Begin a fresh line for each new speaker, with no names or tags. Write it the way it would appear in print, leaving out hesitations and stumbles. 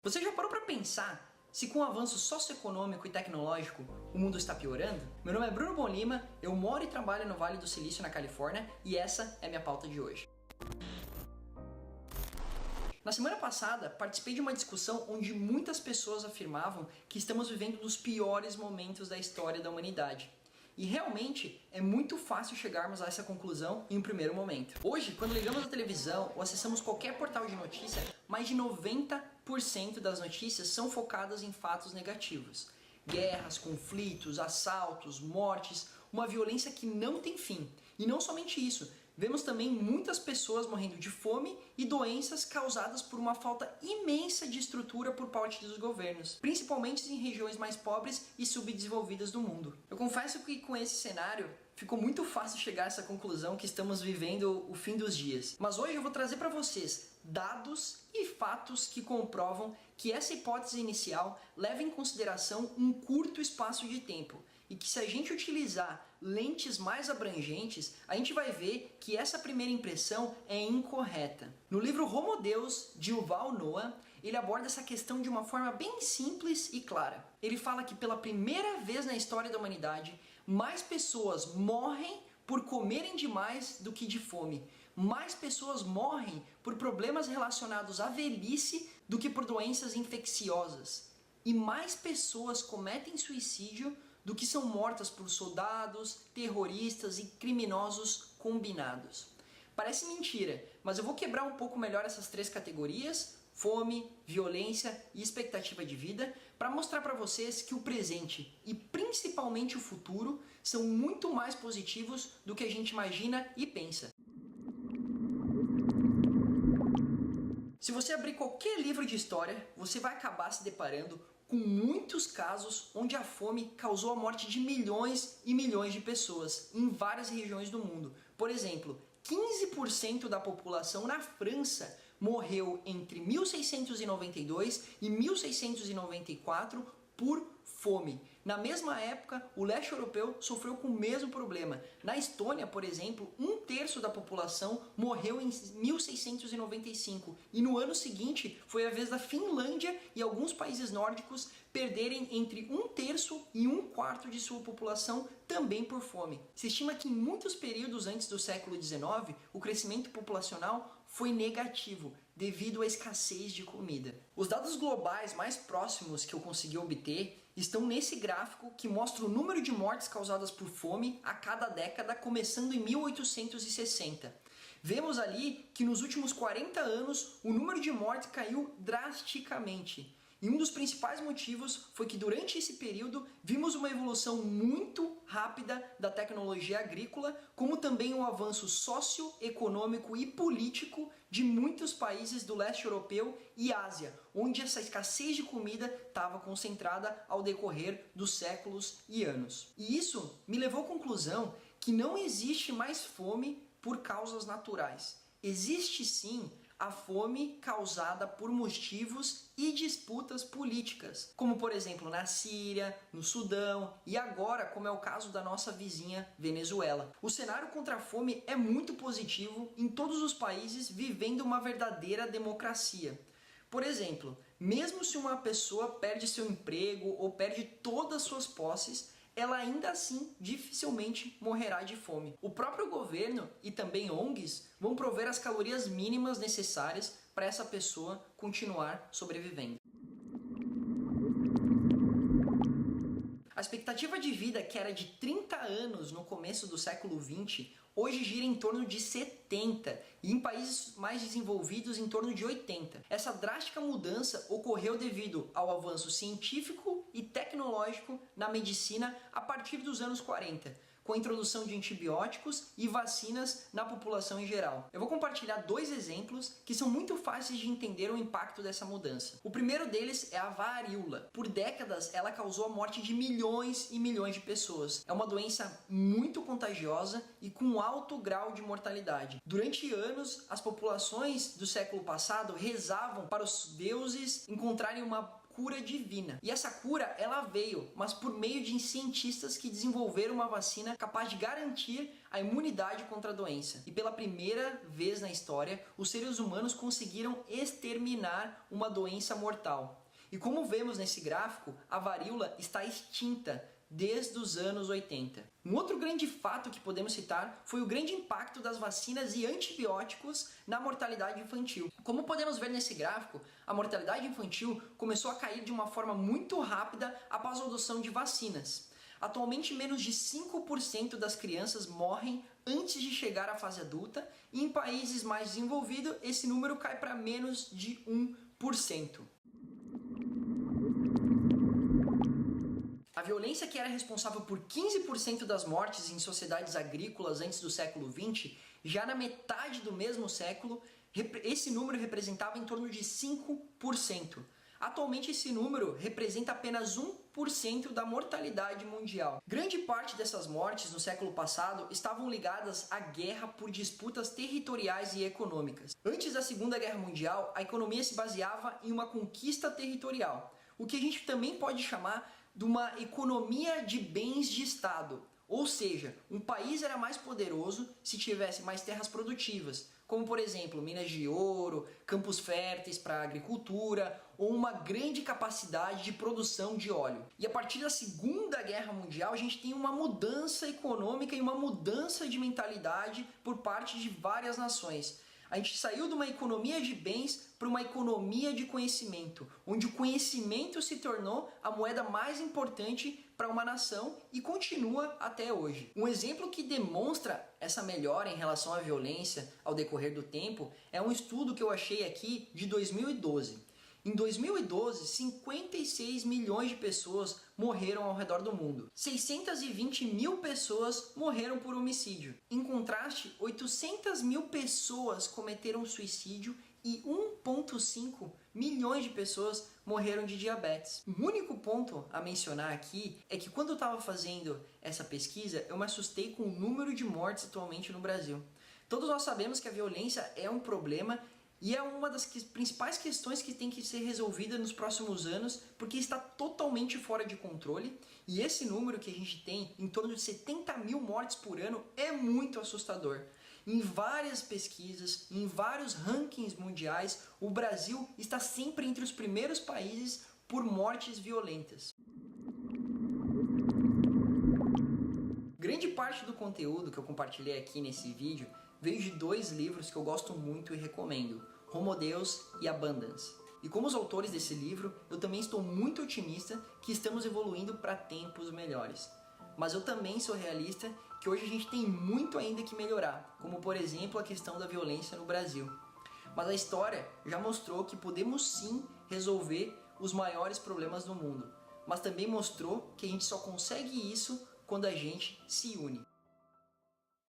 Você já parou para pensar se com o avanço socioeconômico e tecnológico o mundo está piorando? Meu nome é Bruno Bonlima, eu moro e trabalho no Vale do Silício, na Califórnia, e essa é a minha pauta de hoje. Na semana passada, participei de uma discussão onde muitas pessoas afirmavam que estamos vivendo um dos piores momentos da história da humanidade. E realmente é muito fácil chegarmos a essa conclusão em um primeiro momento. Hoje, quando ligamos a televisão ou acessamos qualquer portal de notícia, mais de 90% das notícias são focadas em fatos negativos. Guerras, conflitos, assaltos, mortes, uma violência que não tem fim. E não somente isso, vemos também muitas pessoas morrendo de fome e doenças causadas por uma falta imensa de estrutura por parte dos governos, principalmente em regiões mais pobres e subdesenvolvidas do mundo. Eu confesso que com esse cenário ficou muito fácil chegar a essa conclusão que estamos vivendo o fim dos dias. Mas hoje eu vou trazer para vocês dados e fatos que comprovam que essa hipótese inicial leva em consideração um curto espaço de tempo e que se a gente utilizar lentes mais abrangentes, a gente vai ver que essa primeira impressão é incorreta. No livro Homo Deus, de Yuval Noah, ele aborda essa questão de uma forma bem simples e clara. Ele fala que pela primeira vez na história da humanidade, mais pessoas morrem por comerem demais do que de fome. Mais pessoas morrem por problemas relacionados à velhice do que por doenças infecciosas. E mais pessoas cometem suicídio do que são mortas por soldados, terroristas e criminosos combinados. Parece mentira, mas eu vou quebrar um pouco melhor essas três categorias: fome, violência e expectativa de vida, para mostrar para vocês que o presente e principalmente o futuro são muito mais positivos do que a gente imagina e pensa. Se você abrir qualquer livro de história, você vai acabar se deparando com muitos casos onde a fome causou a morte de milhões e milhões de pessoas em várias regiões do mundo. Por exemplo, 15% da população na França morreu entre 1692 e 1694 por fome. Na mesma época, o leste europeu sofreu com o mesmo problema. Na Estônia, por exemplo, 1/3 da população morreu em 1695. E no ano seguinte, foi a vez da Finlândia e alguns países nórdicos perderem entre 1/3 e 1/4 de sua população também por fome. Se estima que em muitos períodos antes do século XIX, o crescimento populacional foi negativo devido à escassez de comida. Os dados globais mais próximos que eu consegui obter estão nesse gráfico que mostra o número de mortes causadas por fome a cada década, começando em 1860. Vemos ali que nos últimos 40 anos o número de mortes caiu drasticamente. E um dos principais motivos foi que durante esse período vimos uma evolução muito rápida da tecnologia agrícola, como também um avanço socioeconômico e político de muitos países do leste europeu e Ásia, onde essa escassez de comida estava concentrada ao decorrer dos séculos e anos. E isso me levou à conclusão que não existe mais fome por causas naturais. Existe sim a fome causada por motivos e disputas políticas, como por exemplo na Síria, no Sudão e agora, como é o caso da nossa vizinha Venezuela. O cenário contra a fome é muito positivo em todos os países vivendo uma verdadeira democracia. Por exemplo, mesmo se uma pessoa perde seu emprego ou perde todas as suas posses, ela ainda assim dificilmente morrerá de fome. O próprio governo e também ONGs vão prover as calorias mínimas necessárias para essa pessoa continuar sobrevivendo. A expectativa de vida, que era de 30 anos no começo do século XX, hoje gira em torno de 70 e em países mais desenvolvidos em torno de 80. Essa drástica mudança ocorreu devido ao avanço científico e tecnológico na medicina a partir dos anos 40, com a introdução de antibióticos e vacinas na população em geral. Eu vou compartilhar dois exemplos que são muito fáceis de entender o impacto dessa mudança. O primeiro deles é a varíola. Por décadas, ela causou a morte de milhões e milhões de pessoas. É uma doença muito contagiosa e com alto grau de mortalidade. Durante anos, as populações do século passado rezavam para os deuses encontrarem uma cura divina. E essa cura, ela veio, mas por meio de cientistas que desenvolveram uma vacina capaz de garantir a imunidade contra a doença. E pela primeira vez na história, os seres humanos conseguiram exterminar uma doença mortal. E como vemos nesse gráfico, a varíola está extinta desde os anos 80. Um outro grande fato que podemos citar foi o grande impacto das vacinas e antibióticos na mortalidade infantil. Como podemos ver nesse gráfico, a mortalidade infantil começou a cair de uma forma muito rápida após a adoção de vacinas. Atualmente, menos de 5% das crianças morrem antes de chegar à fase adulta, e em países mais desenvolvidos, esse número cai para menos de 1%. A violência, que era responsável por 15% das mortes em sociedades agrícolas antes do século XX, já na metade do mesmo século, esse número representava em torno de 5%. Atualmente, esse número representa apenas 1% da mortalidade mundial. Grande parte dessas mortes no século passado estavam ligadas à guerra por disputas territoriais e econômicas. Antes da Segunda Guerra Mundial, a economia se baseava em uma conquista territorial, o que a gente também pode chamar de uma economia de bens de Estado. Ou seja, um país era mais poderoso se tivesse mais terras produtivas, como por exemplo minas de ouro, campos férteis para a agricultura ou uma grande capacidade de produção de óleo. E a partir da Segunda Guerra Mundial a gente tem uma mudança econômica e uma mudança de mentalidade por parte de várias nações. A gente saiu de uma economia de bens para uma economia de conhecimento, onde o conhecimento se tornou a moeda mais importante para uma nação e continua até hoje. Um exemplo que demonstra essa melhora em relação à violência ao decorrer do tempo é um estudo que eu achei aqui de 2012. Em 2012, 56 milhões de pessoas morreram ao redor do mundo. 620 mil pessoas morreram por homicídio. Em contraste, 800 mil pessoas cometeram suicídio e 1,5 milhões de pessoas morreram de diabetes. O único ponto a mencionar aqui é que quando eu estava fazendo essa pesquisa, eu me assustei com o número de mortes atualmente no Brasil. Todos nós sabemos que a violência é um problema e é uma das principais questões que tem que ser resolvida nos próximos anos, porque está totalmente fora de controle. E esse número que a gente tem, em torno de 70 mil mortes por ano, é muito assustador. Em várias pesquisas, em vários rankings mundiais, o Brasil está sempre entre os primeiros países por mortes violentas. Grande parte do conteúdo que eu compartilhei aqui nesse vídeo veio de dois livros que eu gosto muito e recomendo, Homo Deus e Abundance. E como os autores desse livro, eu também estou muito otimista que estamos evoluindo para tempos melhores. Mas eu também sou realista que hoje a gente tem muito ainda que melhorar, como por exemplo a questão da violência no Brasil. Mas a história já mostrou que podemos sim resolver os maiores problemas do mundo, mas também mostrou que a gente só consegue isso quando a gente se une.